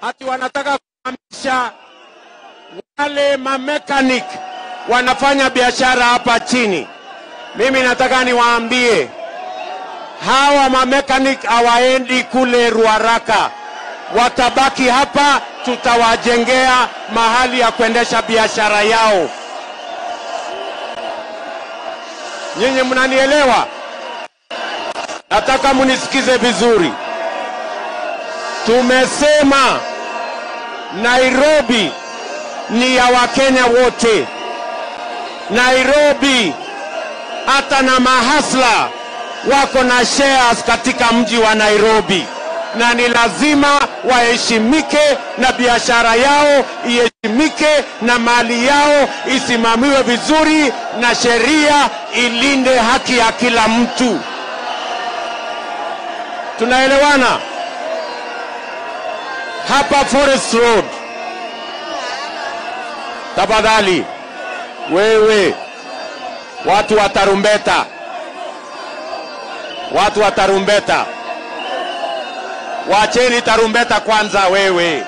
ati wanataka kuhamisha wale mamekanik wanafanya biashara hapa chini. Mimi nataka niwaambie hawa mamekanik hawaendi kule Ruaraka, watabaki hapa, tutawajengea mahali ya kuendesha biashara yao. Nyinyi mnanielewa? Nataka munisikize vizuri. Tumesema Nairobi ni ya Wakenya wote. Nairobi hata na mahasla wako na shares katika mji wa Nairobi, na ni lazima waheshimike na biashara yao iheshimike na mali yao isimamiwe vizuri na sheria ilinde haki ya kila mtu. Tunaelewana? Hapa Forest Road, tafadhali wewe, watu wa tarumbeta, watu wa tarumbeta, wacheni tarumbeta kwanza. Wewe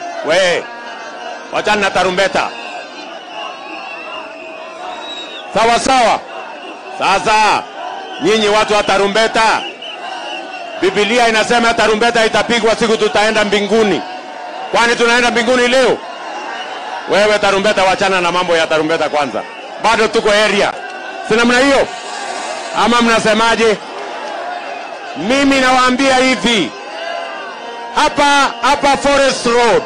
wachana na tarumbeta, sawa sawa? Sasa nyinyi watu wa tarumbeta, Biblia inasema tarumbeta itapigwa siku tutaenda mbinguni. Kwani tunaenda mbinguni leo? Wewe tarumbeta, wachana na mambo ya tarumbeta kwanza, bado tuko area. Sina mna hiyo ama mnasemaje? Mimi nawaambia hivi, hapa Forest Road,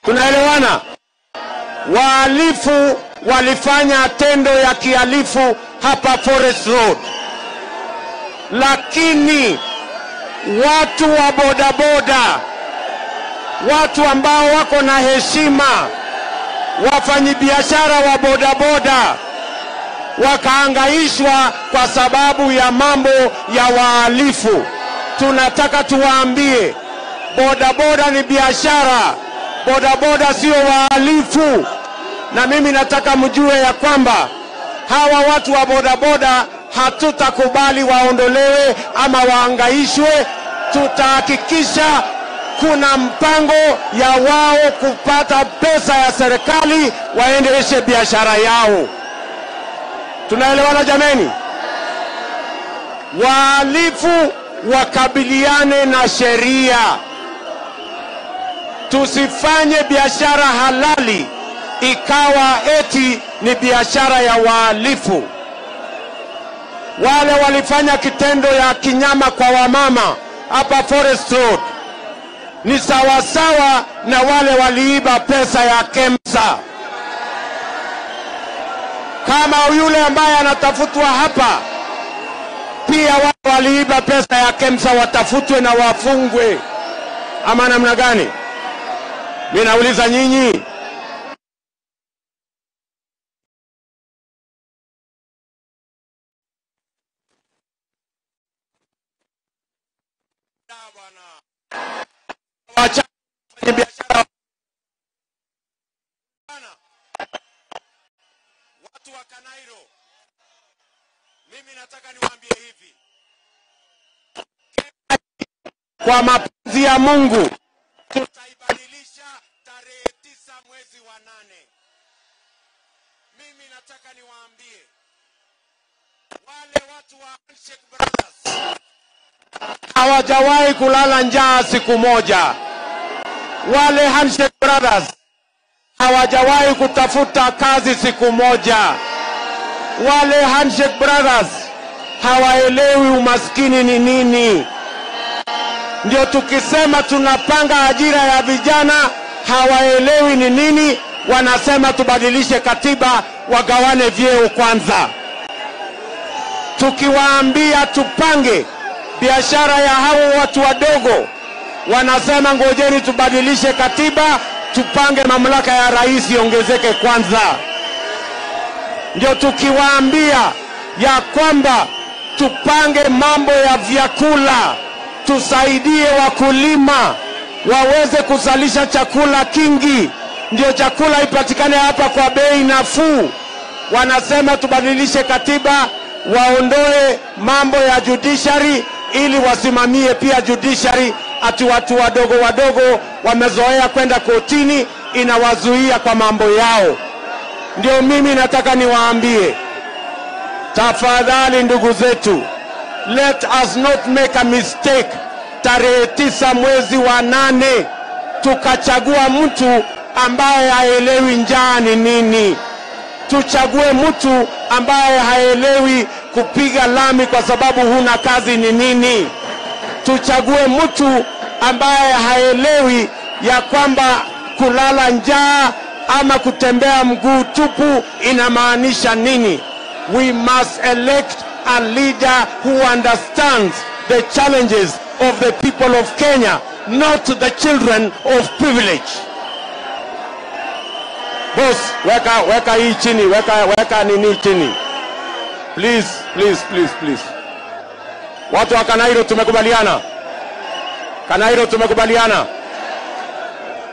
tunaelewana? Wahalifu walifanya tendo ya kihalifu hapa Forest Road, lakini watu wa bodaboda, watu ambao wako na heshima, wafanyibiashara wa bodaboda wakaangaishwa kwa sababu ya mambo ya wahalifu. Tunataka tuwaambie, bodaboda ni biashara, bodaboda sio wahalifu. Na mimi nataka mjue ya kwamba hawa watu wa bodaboda hatutakubali waondolewe ama waangaishwe. Tutahakikisha kuna mpango ya wao kupata pesa ya serikali waendeleshe biashara yao. Tunaelewana jameni? Wahalifu wakabiliane na sheria. Tusifanye biashara halali ikawa eti ni biashara ya wahalifu. Wale walifanya kitendo ya kinyama kwa wamama hapa Forest Road ni sawasawa na wale waliiba pesa ya KEMSA. Kama yule ambaye anatafutwa hapa, pia wale waliiba pesa ya KEMSA watafutwe na wafungwe. Ama namna gani? Mimi nauliza nyinyi. Wacha biashara. Watu wa Kanairo, mimi nataka niwaambie hivi, kwa mapenzi ya Mungu tutaibadilisha tarehe 9 mwezi wa 8. Mimi nataka niwaambie wale watu wa Handshake Brothers hawajawahi kulala njaa siku moja. Wale Handshake Brothers hawajawahi kutafuta kazi siku moja. Wale Handshake Brothers hawaelewi umaskini ni nini. Ndio tukisema tunapanga ajira ya vijana, hawaelewi ni nini. Wanasema tubadilishe katiba, wagawane vyeo kwanza. Tukiwaambia tupange biashara ya hao watu wadogo, wanasema ngojeni tubadilishe katiba, tupange mamlaka ya rais iongezeke kwanza. Ndio tukiwaambia ya kwamba tupange mambo ya vyakula, tusaidie wakulima waweze kuzalisha chakula kingi, ndio chakula ipatikane hapa kwa bei nafuu. Wanasema tubadilishe katiba, waondoe mambo ya judiciary ili wasimamie pia judiciary ati watu wadogo wadogo wamezoea kwenda kotini, inawazuia kwa mambo yao. Ndio mimi nataka niwaambie, tafadhali ndugu zetu, let us not make a mistake. Tarehe 9 mwezi wa 8 tukachagua mtu ambaye haelewi njaa ni nini. Tuchague mtu ambaye haelewi kupiga lami kwa sababu huna kazi ni nini. Tuchague mtu ambaye haelewi ya kwamba kulala njaa ama kutembea mguu tupu inamaanisha nini. We must elect a leader who understands the challenges of the people of Kenya, not the children of privilege. Boss, weka hii chini, weka nini chini. Please. Watu wa Kanairo tumekubaliana. Kanairo tumekubaliana.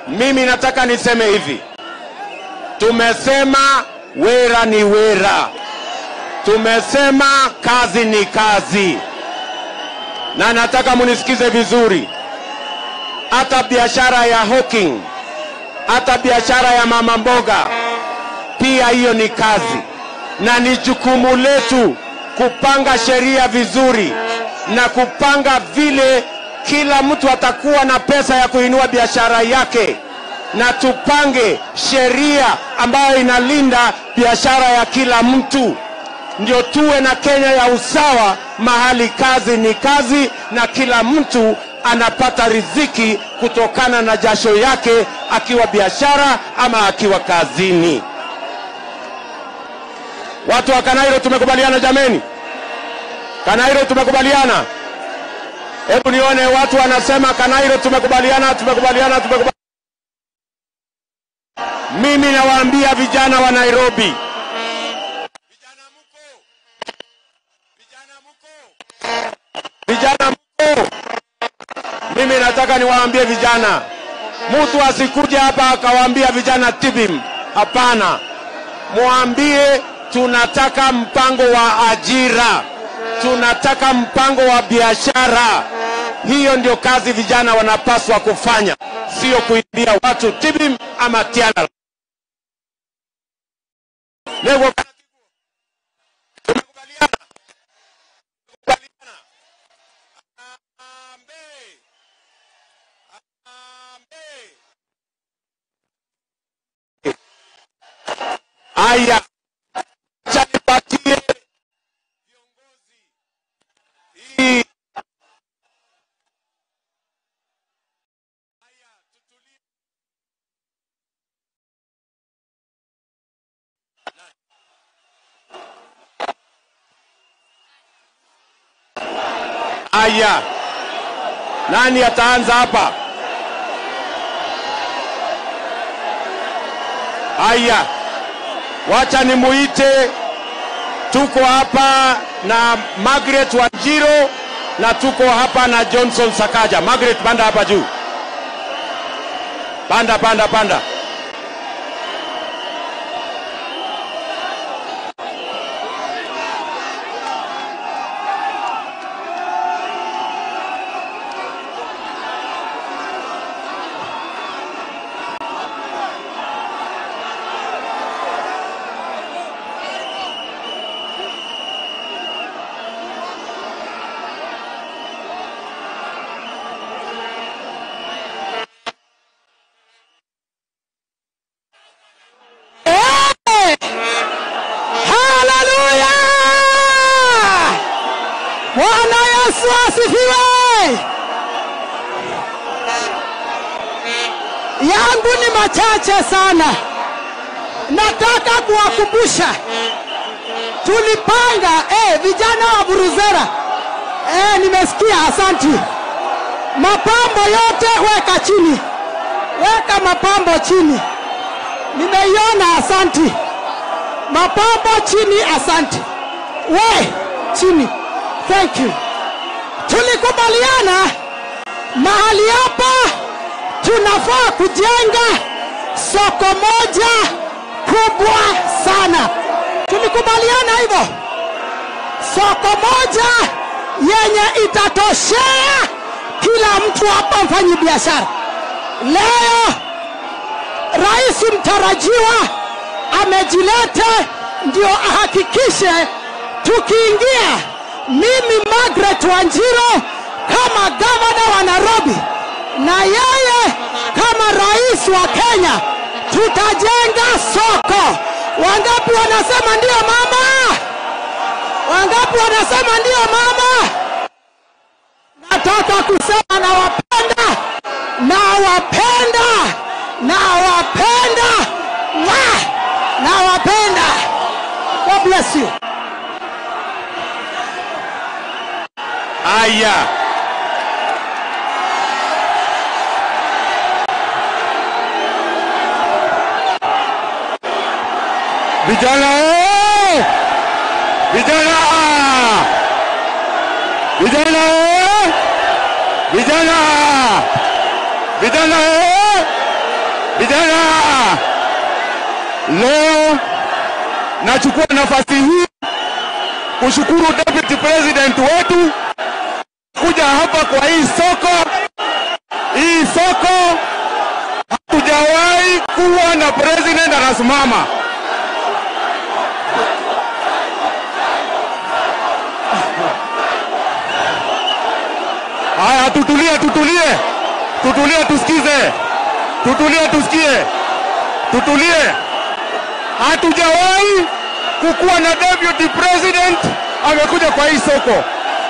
Mimi nataka niseme hivi. Tumesema wera ni wera. Tumesema kazi ni kazi. Na nataka munisikize vizuri. Hata biashara ya hawking, hata biashara ya mama mboga, pia hiyo ni kazi. Na ni jukumu letu kupanga sheria vizuri na kupanga vile kila mtu atakuwa na pesa ya kuinua biashara yake, na tupange sheria ambayo inalinda biashara ya kila mtu. Ndio tuwe na Kenya ya usawa, mahali kazi ni kazi na kila mtu anapata riziki kutokana na jasho yake, akiwa biashara ama akiwa kazini. Watu wa Kanairo tumekubaliana jameni? Kanairo tumekubaliana? Hebu nione watu wanasema Kanairo tumekubaliana. Mimi nawaambia vijana wa Nairobi, vijana mko, mimi nataka niwaambie vijana, mtu asikuje hapa akawaambia vijana tibim. Hapana, muambie tunataka mpango wa ajira, tunataka mpango wa biashara. Hiyo ndio kazi vijana wanapaswa kufanya, sio kuibia watu tibim ama tiana. Leo aya chanipatie viongozi hii. Aya tutulie. Aya, nani ataanza hapa? Aya, wacha nimuite. Tuko hapa na Margaret Wanjiro na tuko hapa na Johnson Sakaja. Margaret, panda hapa juu. Panda. Bwana Yesu asifiwe. Yangu ni machache sana. Nataka kuwakumbusha tulipanga vijana wa Buruzera. Nimesikia, asanti. Mapambo yote weka chini. Weka mapambo chini. Nimeiona, asanti. Mapambo chini, asanti. We chini. Thank you. Tulikubaliana mahali hapa tunafaa kujenga soko moja kubwa sana. Tulikubaliana hivyo. Soko moja yenye itatoshea kila mtu hapa mfanyi biashara. Leo rais mtarajiwa amejileta ndio ahakikishe tukiingia, mimi Margaret Wanjiro kama gavana wa Nairobi na yeye kama rais wa Kenya, tutajenga soko. Wangapi wanasema ndio mama? Wangapi wanasema ndio mama? Nataka kusema nawapenda, nawapenda, nawapenda, nawapenda. God bless you. Aya. Vijana! Vijana! Vijana! Vijana! Vijana! Vijana! Leo nachukua nafasi hii kushukuru Deputy President wetu kuja hapa kwa hii soko. Hii soko hatujawahi kuwa na president anasimama. Haya, tutulie tusikize. Tutulie tusikie. Tutulie. Hatujawahi kukuwa na deputy president amekuja kwa hii soko.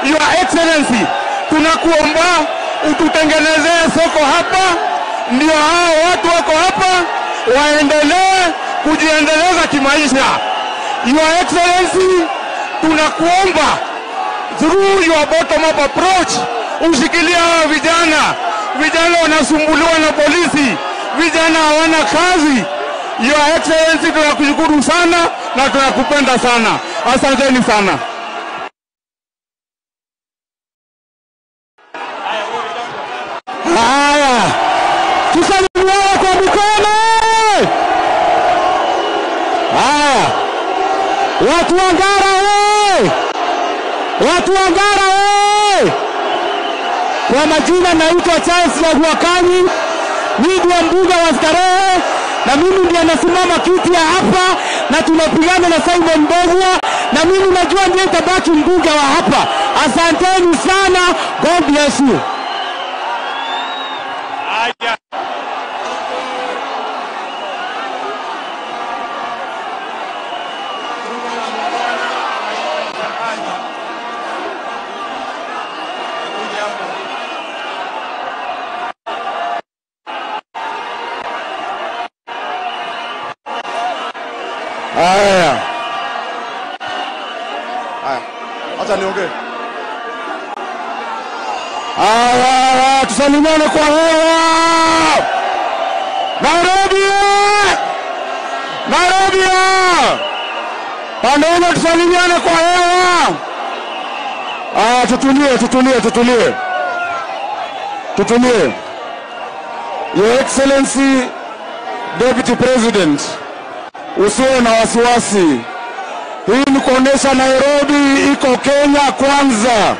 Your Excellency, tunakuomba ututengenezee soko hapa, ndio hao watu wako hapa waendelee kujiendeleza kimaisha. Your Excellency, tunakuomba through your bottom up approach ushikilia hawa vijana. Vijana wanasumbuliwa na polisi, vijana hawana kazi. Your Excellency, tunakushukuru sana na tunakupenda sana. Asanteni sana. Haya, tusalimiane kwa mikono. Haya, watu wa Ngara wewe, watu wa Ngara wewe. Kwa majina naitwa Charles Lagwakani, ndio mbunge wa Starehe, na mimi ndiye nasimama kiti ya hapa, na tunapigana na Simon Mbogwa, na mimi najua ndiye tabaki mbunge wa hapa. Asanteni sana. God bless you. Haya. Acha niongee. Haya, tusalimiane kwa hewa. Nairobi! Nairobi! Pandeni tusalimiane kwa hewa. Tutulie. Your Excellency, Deputy President, usiwe na wasiwasi. Hii ni kuonesha Nairobi iko Kenya kwanza.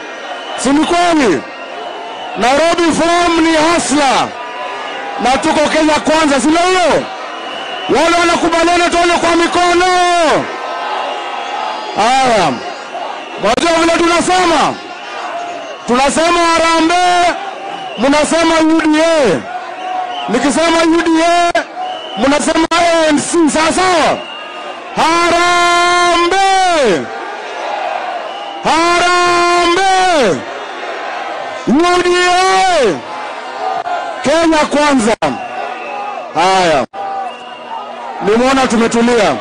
Si ni kweli? Nairobi form ni hasla na tuko Kenya kwanza, si ndio? Wale wanakubaliana tuone kwa mikono. Haya. Wajua vile tunasema Harambee, mnasema UDA. Nikisema UDA, mnasema ANC. Sasa Harambee, Harambee, UDA, Kenya kwanza. Haya, nimeona tumetulia.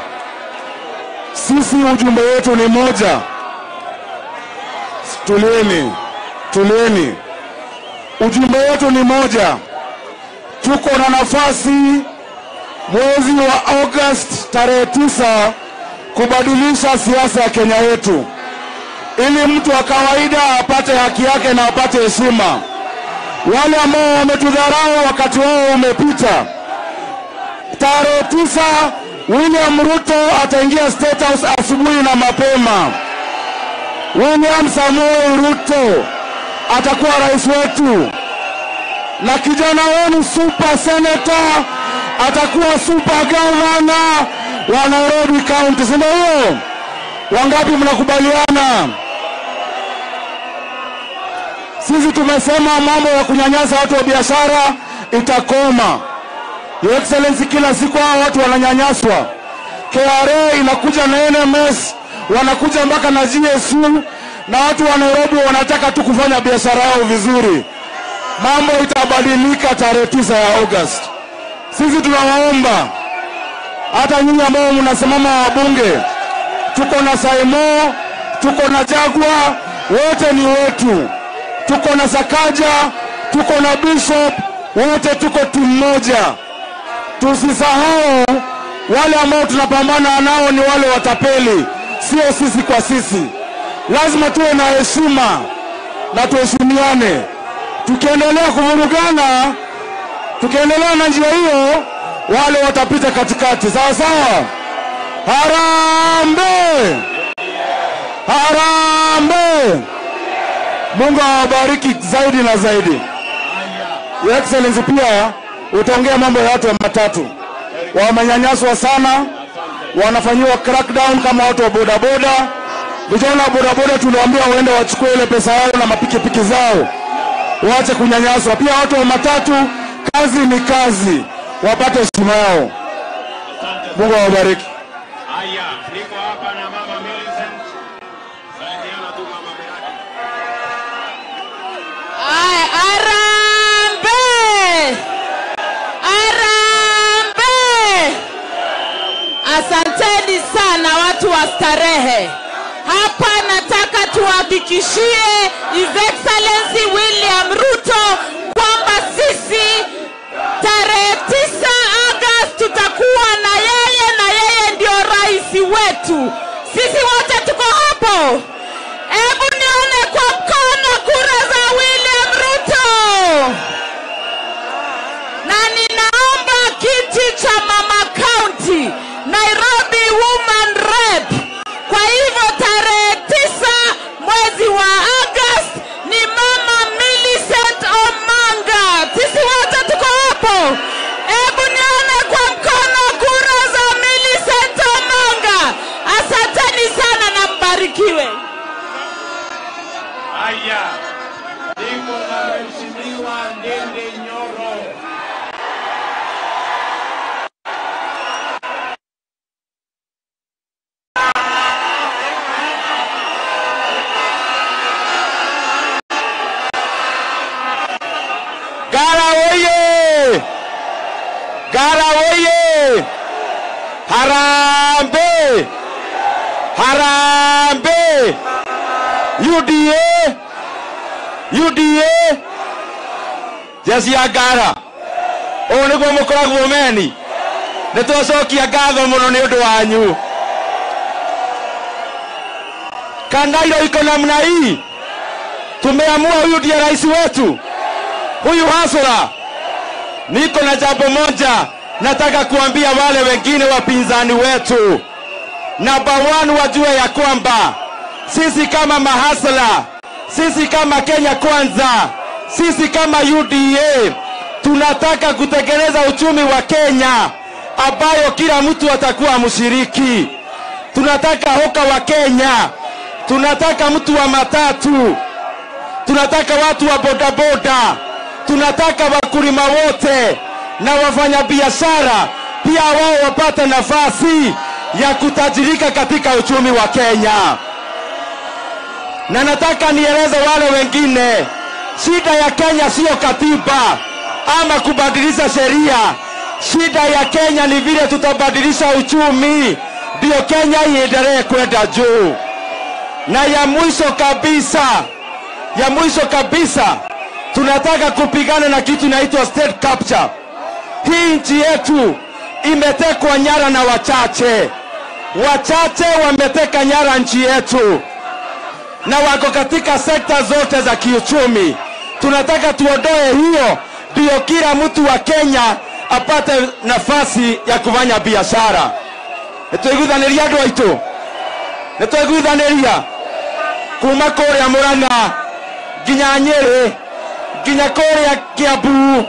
Sisi ujumbe wetu ni moja. Tulieni. Ujumbe wetu ni moja. Tuko na nafasi mwezi wa August tarehe 9 kubadilisha siasa ya Kenya yetu, ili mtu wa kawaida apate haki yake na apate heshima. Wale ambao wametudharau wakati wao umepita. Tarehe 9 William Ruto ataingia State House asubuhi na mapema. William Samoei Ruto atakuwa rais wetu. na kijana wenu super senator atakuwa super governor wa Nairobi County. Sio? Wangapi mnakubaliana? Sisi tumesema mambo ya kunyanyasa watu wa biashara itakoma. Your Excellency, kila siku hao watu wananyanyaswa. KRA inakuja na NMS, wanakuja mpaka na GSU, na watu wa Nairobi wanataka tu kufanya biashara yao vizuri. Mambo itabadilika tarehe 9 ya August. Sisi tunawaomba hata nyinyi ambao mnasimama wabunge, tuko na Saimo, tuko na Jagwa, wote ni wetu. Tuko na Sakaja, tuko na Bishop, wote tuko timu moja. Tusisahau wale ambao tunapambana nao ni wale watapeli, sio sisi kwa sisi. Lazima tuwe na heshima na tuheshimiane. Tukiendelea kuvurugana, tukiendelea na njia hiyo, wale watapita katikati. Sawa sawa? Harambe! Harambe! Mungu awabariki zaidi na zaidi. Your Excellency, pia utaongea mambo ya watu wa matatu. Wamenyanyaswa sana, wanafanyiwa crackdown kama watu wa bodaboda. Vijana wa bodaboda tuliwaambia waende wachukue ile pesa yao na mapikipiki zao, waache kunyanyaswa. Pia watu wa matatu, kazi ni kazi, wapate heshima yao. Mungu awabariki. Haya, niko hapa na mama Millicent. Saidiana tu mama Millicent. Arambe! Arambe! Asanteni sana watu wa starehe. Hapa nataka tuhakikishie His Excellency William Ruto kwamba sisi tarehe 9 August tutakuwa na yeye ndio rais wetu. Sisi wote tuko hapo. Hebu nione kwa mkono kura za William Ruto. Na ninaomba kiti cha mama county, Nairobi woman rep. Kwa hivyo tarehe 9 mwezi wa August ni mama Millicent Omanga. Sisi wote tuko hapo. Hebu nione kwa mkono kura za Millicent Omanga. Asanteni sana na mbarikiwe. Haya, niko na mheshimiwa Ndende Nyoro. Ngara oye! Ngara oye! Harambe! Harambe! UDA! UDA! Jesi ya Ngara. Oni kwa mukoragwo meni. Nitwacokia ngatho muno ni undu wanyu. Kandairo iko namna hii. Tumeamua huyu ndiye rais wetu. Huyu hasura. Niko na jambo moja nataka kuambia wale wengine wapinzani wetu. Number 1, wajue ya kwamba sisi kama mahasla, sisi kama Kenya Kwanza, sisi kama UDA tunataka kutekeleza uchumi wa Kenya ambayo kila mtu atakuwa mshiriki. Tunataka hoka wa Kenya, tunataka mtu wa matatu, tunataka watu wa bodaboda, tunataka wakulima wote na wafanya biashara pia wao wapate nafasi ya kutajirika katika uchumi wa Kenya. Na nataka nieleze wale wengine, shida ya Kenya sio katiba ama kubadilisha sheria. Shida ya Kenya ni vile tutabadilisha uchumi ndio Kenya iendelee kwenda juu. Na ya mwisho kabisa tunataka kupigana na kitu inaitwa state capture. Hii nchi yetu imetekwa nyara na wachache. Wachache wameteka nyara nchi yetu na wako katika sekta zote za kiuchumi. Tunataka tuondoe hiyo ndio kila mtu wa Kenya apate nafasi ya kufanya biashara. Nitwiguthaniria andu aitu. Nitwiguthaniria kuma Kuria Murang'a nginya Nyeri nginya Kuria Kiambu,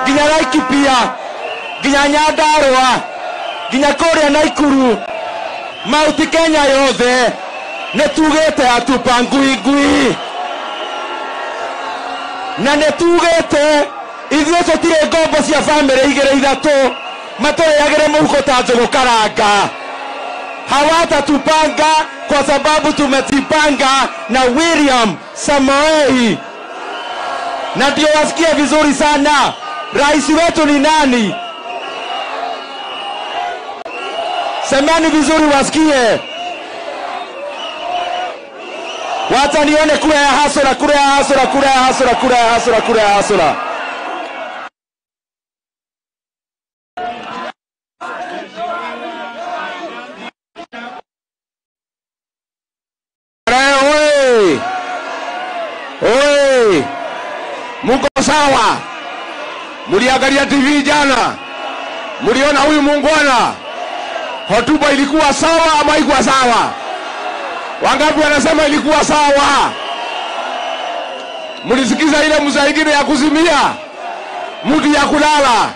nginya Laikipia, nginya Nyandarua, nginya Kuria Naikuru, Mount Kenya yothe netugete atupa ngui na netugete ithuĩ tũtirĩ ngombo cia bamĩrĩ igĩrĩ ithatũ matũrĩagĩre mũhuko ta njũgũ karanga. Hawatatupanga kwa sababu tumejipanga na William Samoei. Na ndio wasikie vizuri sana, rais wetu ni nani? Semeni vizuri wasikie. Wacha nione kura ya hasura, kura ya hasura, kura ya hasura, kura ya hasura, kura ya hasura. Oi! Mungu sawa? Muliangalia TV jana? Muliona huyu muungwana? Hotuba ilikuwa sawa ama haikuwa sawa? Wangapi wanasema ilikuwa sawa? Mulisikiza ile msaingine ya kuzimia? Mtu ya kulala?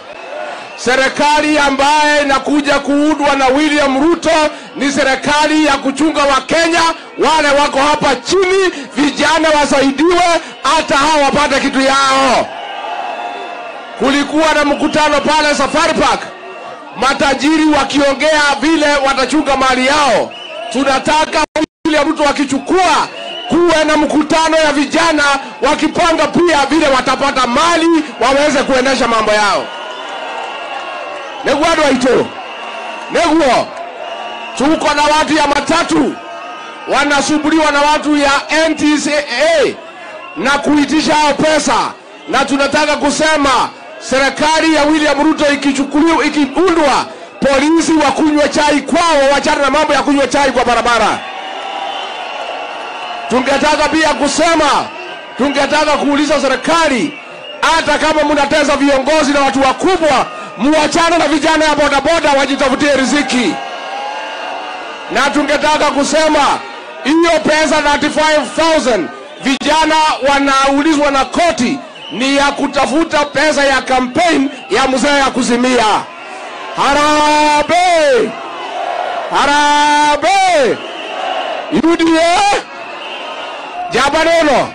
Serikali ambaye inakuja kuundwa na William Ruto ni serikali ya kuchunga wa Kenya, wale wako hapa chini, vijana wasaidiwe, hata hao wapate kitu yao. Kulikuwa na mkutano pale Safari Park, matajiri wakiongea vile watachunga mali yao. Tunataka William Ruto akichukua kuwe na mkutano ya vijana wakipanga pia vile watapata mali waweze kuendesha mambo yao. Neguo andũ aitũ, neguo tuko na watu ya matatu wanasubiriwa na watu ya NTSA na kuitisha hao pesa, na tunataka kusema serikali ya William Ruto ikichukuliwa, ikiundwa, polisi wakunywe chai kwao, wachana na mambo ya kunywa chai kwa barabara. Tungetaka pia kusema, tungetaka kuuliza serikali, hata kama mnateza viongozi na watu wakubwa, muachane na vijana ya bodaboda wajitafutie riziki. Na tungetaka kusema hiyo pesa 95,000 vijana wanaulizwa na koti ni ya kutafuta pesa ya campaign ya mzee ya kuzimia. Harambee! Harambee! UDA! Jabaneno!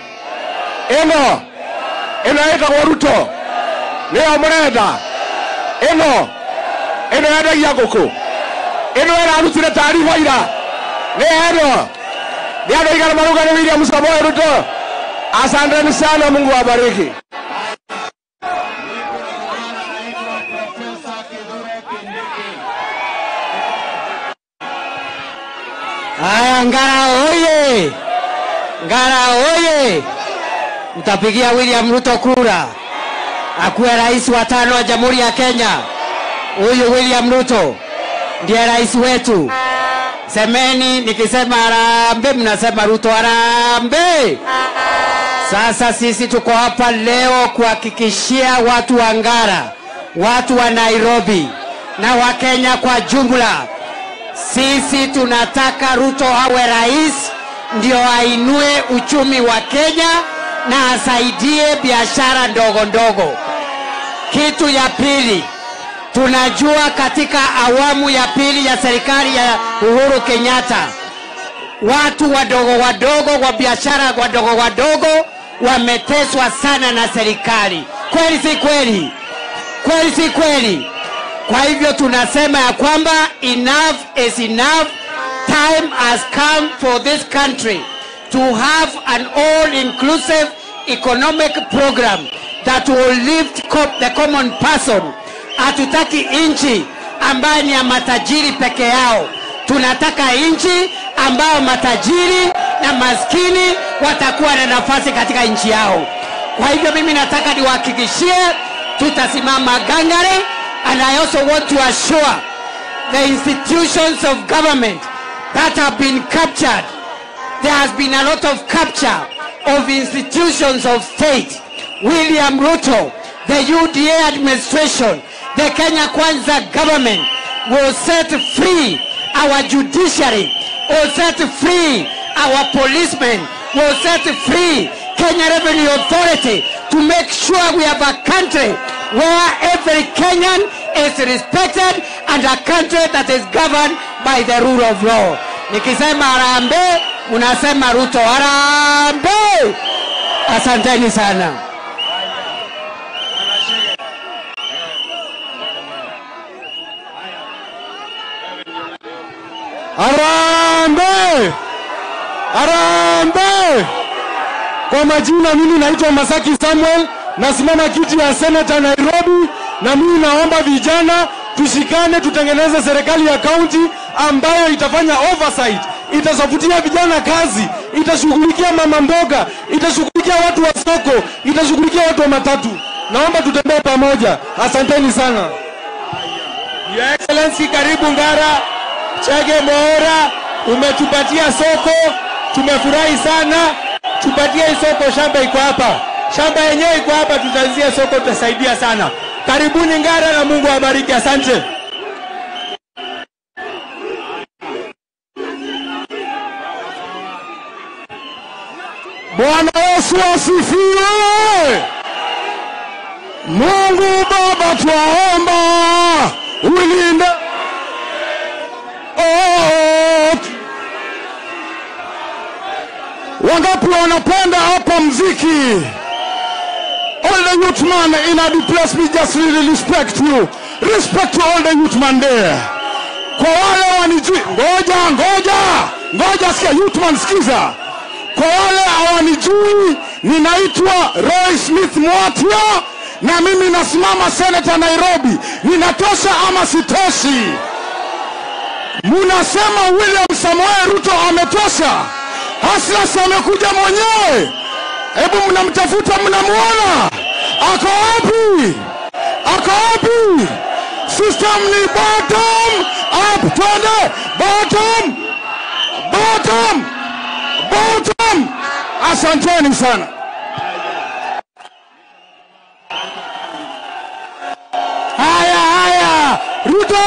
Eno eka Ruto. Leo mrenda. Eno yada ya goko. Eno era arutire taarifa ira. Eno ndio igara maruga ni William Samoei Ruto. Asanteni sana, Mungu awabariki. Ngara oye! Ngara oye! Mtapigia William Ruto kura akuwe rais wa 5 wa Jamhuri ya Kenya. Huyu William Ruto ndiye rais wetu. Semeni nikisema harambee mnasema Ruto harambee. Sasa sisi tuko hapa leo kuhakikishia watu wa Ngara, watu wa Nairobi na wa Kenya kwa jumla, sisi tunataka Ruto awe rais ndio ainue uchumi wa Kenya na asaidie biashara ndogo ndogo. Kitu ya pili, tunajua katika awamu ya pili ya serikali ya Uhuru Kenyatta, watu wadogo wadogo wa biashara wadogo wadogo wameteswa sana na serikali. Kweli si kweli? Kweli si kweli? Kwa hivyo tunasema ya kwamba enough is enough. Time has come for this country to have an all-inclusive economic program that will lift the common person. Hatutaki nchi ambayo ni ya matajiri peke yao. Tunataka nchi ambayo matajiri na maskini watakuwa na nafasi katika nchi yao. Kwa hivyo mimi nataka niwahakikishie tutasimama gangare, and I also want to assure the institutions of government that have been captured. There has been a lot of capture of institutions of state. William Ruto, the UDA administration, the Kenya Kwanza government will set free our judiciary, will set free our policemen, will set free Kenya Revenue Authority to make sure we have a country where every Kenyan is respected and a country that is governed by the rule of law. Nikisema harambee, unasema Ruto. Harambee! Asanteni sana. Harambee! Harambee! Kwa majina mimi naitwa Masaki Samuel, nasimama kiti ya Senator Nairobi, na mimi naomba vijana tushikane tutengeneze serikali ya county ambayo itafanya oversight, itasafutia vijana kazi, itashughulikia mama mboga, itashughulikia watu wa soko, itashughulikia watu wa matatu. Naomba tutembee pamoja. Asanteni sana. Your Excellency, karibu Ngara. Chege Moora, umetupatia soko, tumefurahi sana. Tupatie soko, shamba iko hapa. Shamba yenyewe iko hapa, tutaanzia soko, tutasaidia sana. Karibuni Ngara na Mungu awabariki. Asante. Bwana Yesu asifiwe. Mungu Baba twaomba ulinde wangapi wanapenda hapa mziki? All the youth man in a place, we just really respect you. Respect to all the youth man there. Kwa wale wanijui, ngoja sikia youth man, sikiza. Kwa wale hawanijui, ninaitwa Roy Smith Mwatia na mimi nasimama Senator Nairobi. Ninatosha ama sitoshi? Munasema William Samoei Ruto ametosha. Hasla amekuja mwenyewe. Hebu mnamtafuta, mnamuona? Ako wapi? Ako wapi? System ni bottom up, twende bottom. Bottom. Bottom. Asanteni sana. Haya. Ruto.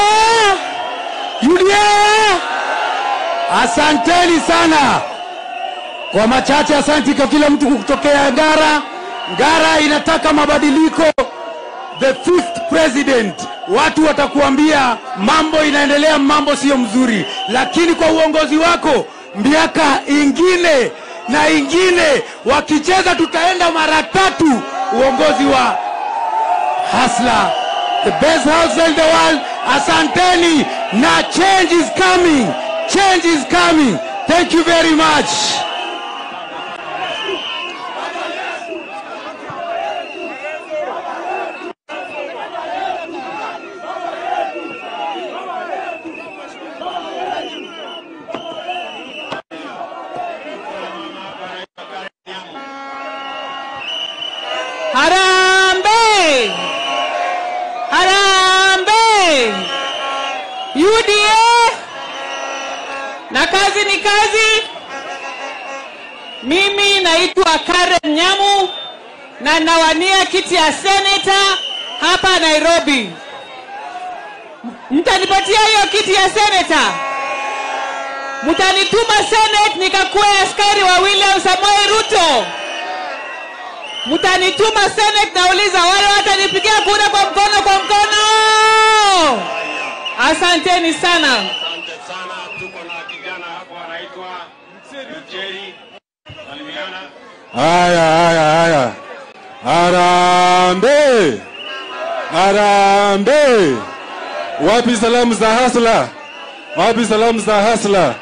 UDA. Asanteni sana. Kwa machache, asanti kwa kila mtu kutokea Ngara. Ngara inataka mabadiliko. The 5th president, watu watakuambia mambo inaendelea, mambo sio mzuri, lakini kwa uongozi wako miaka ingine na ingine wakicheza tutaenda mara 3 uongozi wa Hasla, the best house in the world. Asanteni na change is coming. Change is coming. Thank you very much. Harambee! Harambee! UDA! Na kazi ni kazi. Mimi naitwa Karen Nyamu na nawania kiti ya senator hapa Nairobi. Mtanipatia hiyo kiti ya senator? Mtanituma Senate nikakuwa askari wa William Samoei Ruto? Mtanituma Senate, nauliza wale watanipigia kura kwa mkono kwa mkono? Asanteni sana. Asante sana. Tuko na kijana hapo anaitwa Mcheri. Salimiana. Haya. Harambee. Harambee. Wapi salamu za Hasla? Wapi salamu za Hasla?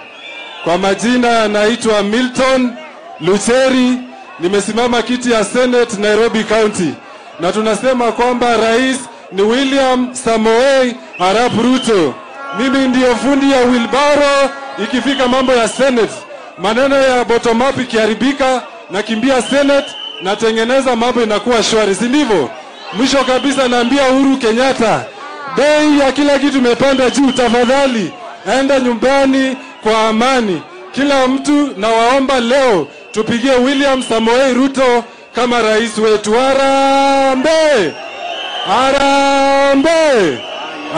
Kwa majina naitwa Milton Lucheri. Nimesimama kiti ya Senate Nairobi County. Na tunasema kwamba rais ni William Samoei Arap Ruto. Mimi ndio fundi ya wheelbarrow ikifika mambo ya Senate. Maneno ya bottom up ikiharibika, nakimbia Senate, natengeneza mambo inakuwa shwari, si ndivyo? Mwisho kabisa naambia Uhuru Kenyatta, bei ya kila kitu imepanda juu, tafadhali enda nyumbani kwa amani. Kila mtu na waomba leo tupigie William Samoei Ruto kama rais wetu. Harambee! Harambee!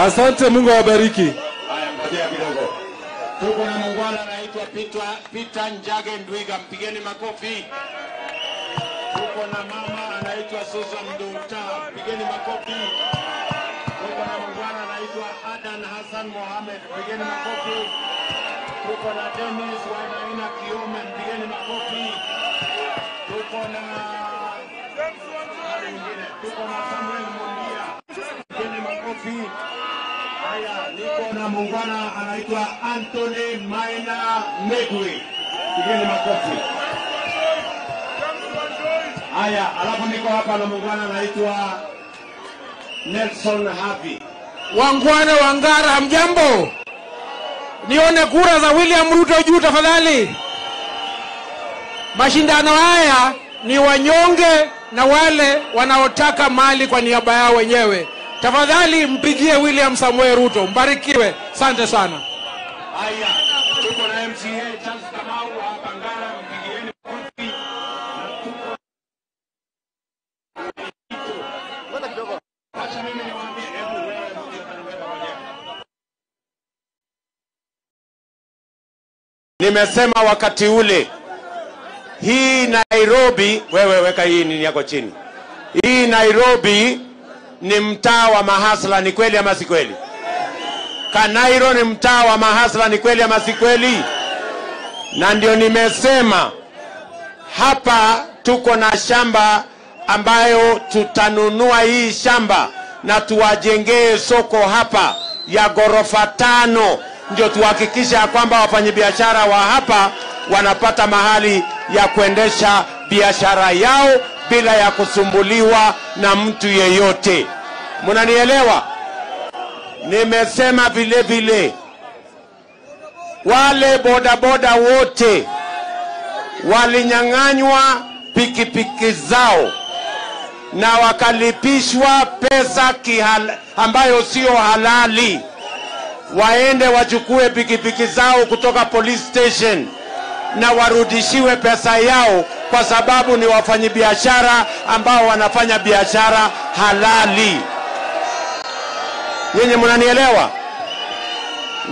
Asante, Mungu awabariki. Haya, mpatia kidogo. Tuko na muungwana anaitwa Peter Njage Ndwiga, mpigeni makofi. mama anaitwa Susan Dunta, pigeni makofi. Tuko na mungwana anaitwa Adan Hassan Mohamed, pigeni makofi. Tuko na Dennis Wainaina Kiome, pigeni makofi. Tuko na Samuel Mundia, pigeni makofi. Haya, niko na mungwana anaitwa Anthony Maina Megwe, pigeni makofi. Haya, alafu niko hapa na mungwana anaitwa Nelson Havi. Wangwana wa Ngara, mjambo? Nione kura za William Ruto juu tafadhali. Mashindano haya ni wanyonge na wale wanaotaka mali kwa niaba yao wenyewe. Tafadhali mpigie William Samuel Ruto, mbarikiwe. Asante sana. Haya, tuko na MCA Charles Kamau hapa Ngara, mpigieni makofi. Acha mimi niwaambie, hebu wewe mmoja utarumbeta mwenyewe. Nimesema wakati ule, hii Nairobi, wewe weka hii nini yako chini. Hii Nairobi ni mtaa wa mahasla, ni kweli ama si kweli? Kanairo ni mtaa wa mahasla, ni kweli ama si kweli? Na ndio nimesema hapa tuko na shamba ambayo tutanunua hii shamba na tuwajengee soko hapa ya ghorofa 5, ndio tuhakikisha kwamba wafanyabiashara wa hapa wanapata mahali ya kuendesha biashara yao bila ya kusumbuliwa na mtu yeyote. Mnanielewa? Nimesema vile vile wale bodaboda wote walinyang'anywa pikipiki zao na wakalipishwa pesa ambayo sio halali, waende wachukue pikipiki zao kutoka police station na warudishiwe pesa yao, kwa sababu ni wafanyabiashara ambao wanafanya biashara halali. Nyinyi mnanielewa?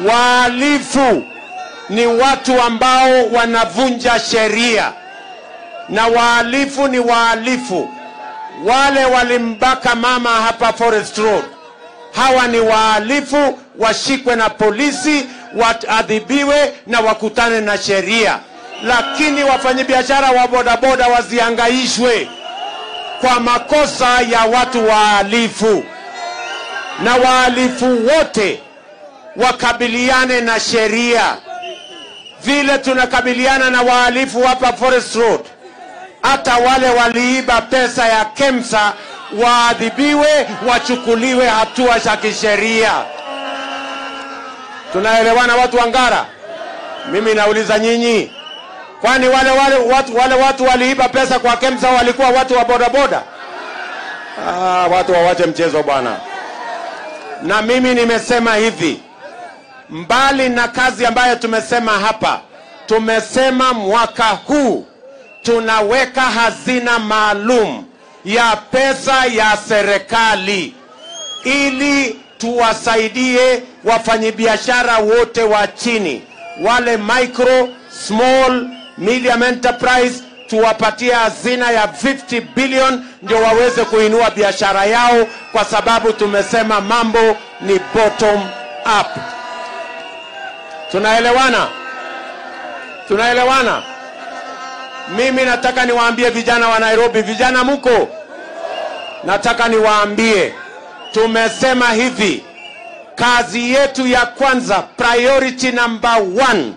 Wahalifu ni watu ambao wanavunja sheria, na wahalifu ni wahalifu. Wale walimbaka mama hapa Forest Road, hawa ni wahalifu, washikwe na polisi, waadhibiwe na wakutane na sheria. Lakini wafanyabiashara wa bodaboda wasihangaishwe kwa makosa ya watu wahalifu, na wahalifu wote wakabiliane na sheria vile tunakabiliana na wahalifu hapa Forest Road. Hata wale waliiba pesa ya KEMSA waadhibiwe, wachukuliwe hatua za kisheria. Tunaelewana watu wa Ngara? Mimi nauliza nyinyi, kwani wale watu waliiba pesa kwa KEMSA walikuwa watu wa bodaboda? Watu wawache mchezo bwana. Na mimi nimesema hivi, mbali na kazi ambayo tumesema hapa, tumesema mwaka huu tunaweka hazina maalum ya pesa ya serikali ili tuwasaidie wafanyabiashara wote wa chini, wale micro, small, medium enterprise. Tuwapatie hazina ya 50 billion ndio waweze kuinua biashara yao, kwa sababu tumesema mambo ni bottom up. Tunaelewana? Tunaelewana? Mimi nataka niwaambie vijana wa Nairobi, vijana mko? Nataka niwaambie, tumesema hivi, kazi yetu ya kwanza, priority number 1,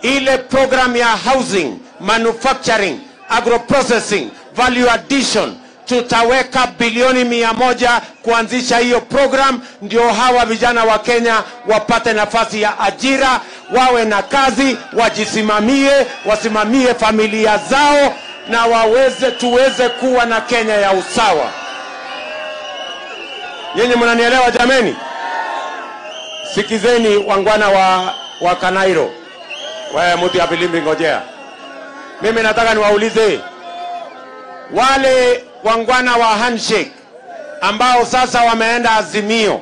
ile program ya housing, manufacturing, agroprocessing, value addition, tutaweka bilioni 100 kuanzisha hiyo program, ndio hawa vijana wa Kenya wapate nafasi ya ajira, wawe na kazi, wajisimamie, wasimamie familia zao, na tuweze kuwa na Kenya ya usawa. Nyinyi mnanielewa jameni? Sikizeni wangwana wa Kanairo. Wewe mtu ya filimbi ngojea. Mimi nataka niwaulize wale wangwana wa handshake ambao sasa wameenda Azimio,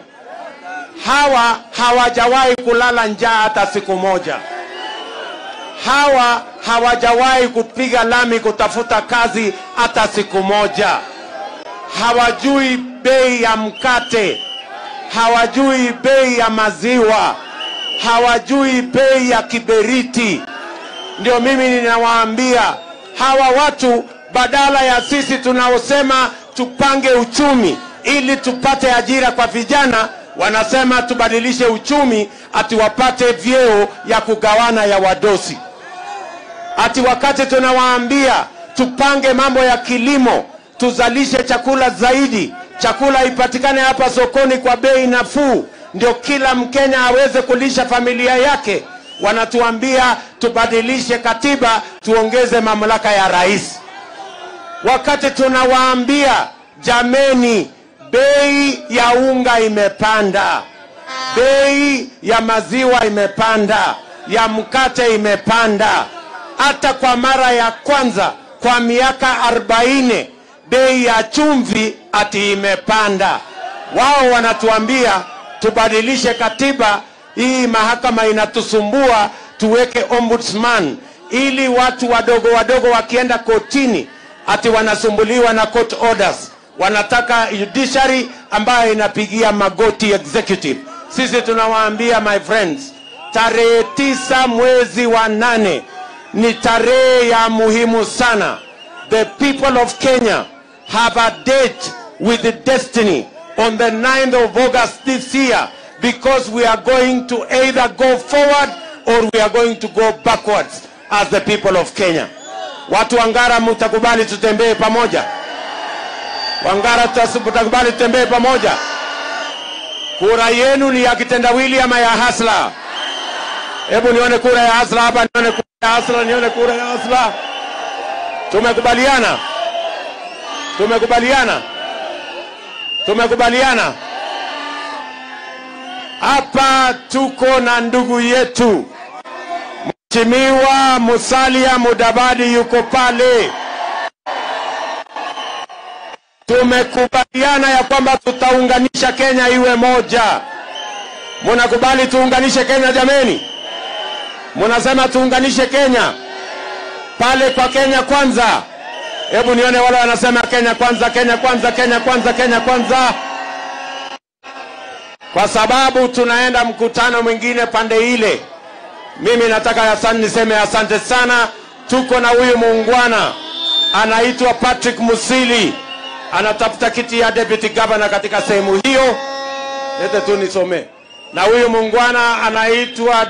hawa hawajawahi kulala njaa hata siku moja. hawa hawajawahi kupiga lami kutafuta kazi hata siku moja. Hawajui bei ya mkate, hawajui bei ya maziwa, hawajui bei ya kiberiti. Ndio mimi ninawaambia hawa watu, badala ya sisi tunaosema tupange uchumi ili tupate ajira kwa vijana, wanasema tubadilishe uchumi ati wapate vyeo ya kugawana ya wadosi. Ati wakati tunawaambia tupange mambo ya kilimo, tuzalishe chakula zaidi, chakula ipatikane hapa sokoni kwa bei nafuu, ndio kila Mkenya aweze kulisha familia yake, wanatuambia tubadilishe katiba, tuongeze mamlaka ya rais. Wakati tunawaambia jameni, bei ya unga imepanda, bei ya maziwa imepanda, ya mkate imepanda. Hata kwa mara ya kwanza kwa miaka 40 bei ya chumvi ati imepanda. Wao wanatuambia tubadilishe katiba, hii mahakama inatusumbua, tuweke ombudsman ili watu wadogo wadogo wakienda kotini ati wanasumbuliwa na court orders. Wanataka judiciary ambayo inapigia magoti executive. Sisi tunawaambia my friends, tarehe 9 mwezi wa 8 ni tarehe ya muhimu sana. The people of Kenya have a date with the destiny on the 9th of August this year, because we are going to either go forward or we are going to go backwards as the people of Kenya. Watu wa Ngara, mtakubali tutembee pamoja? Wangara, tutakubali tutembee pamoja? Kura yenu ni ya kitendawili ama ya hasla? Hebu nione kura ya hasla hapa, nione kura ya hasla, nione kura ya hasla. Tumekubaliana? Tumekubaliana? Tumekubaliana? Hapa tuko na ndugu yetu Mheshimiwa Musalia Mudavadi, yuko pale. Tumekubaliana ya kwamba tutaunganisha Kenya iwe moja. Mnakubali tuunganishe Kenya jameni? Mnasema tuunganishe Kenya pale kwa Kenya Kwanza. Hebu nione wale wanasema Kenya Kwanza, Kenya Kwanza, Kenya Kwanza, Kenya Kwanza. Kwa sababu tunaenda mkutano mwingine pande ile, mimi nataka niseme asante sana. Tuko na huyu muungwana anaitwa Patrick Musili, anatafuta kiti ya deputy governor katika sehemu hiyo. Lete tu nisome. Na huyu muungwana anaitwa